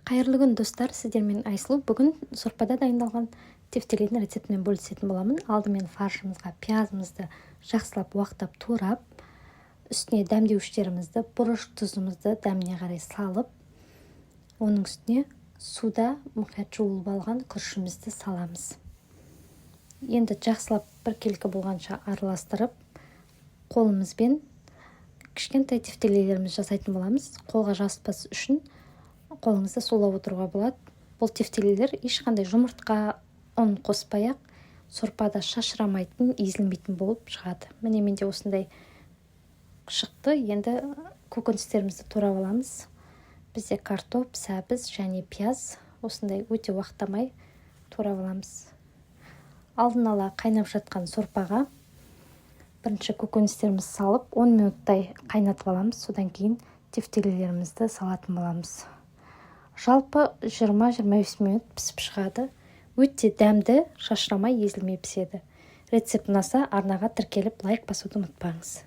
Қайырлы күн достар, сіздермен Айсұлу. Бүгін сорпада дайындалған тефтелидің рецептімен бөлісетін боламын. Алдымен фаршымызға пиязымызды жақсылап уақтап турап, үстіне дәмдеуіштерімізді, бұрыш тұзымызды дәміне қарай салып, оның үстіне суда мұқият жуылып алған күрішімізді саламыз. Енді жақсылап біркелкі болғанша араластырып, қолымызбен кішкентай тефтелилеріміз жасайтын боламыз. Қолға жаспас үшін қолыңызды сулап отыруға болады. Бұл тефтелилер ешқандай жұмыртқа, ұн қоспай-ақ сорпада шашырамайтын, езілмейтін болып шығады. Міне менде осындай шықты. Енді көкөністерімізді турап аламыз. Бізде картоп, сәбіз және пияз. Осындай өте уақытамай турап аламыз. Алдын ала қайнап жатқан сорпаға бірінші көкөністерімізді салып, 10 минуттай қайнатып аламыз. Содан кейін тефтелилерімізді салатын боламыз. Жалпы 20-25 минут пісіп шығады. Өте дәмді, шашырамай, езілмей піседі. Рецепт ұнаса арнаға тіркеліп лайк басуды ұмытпаңыз.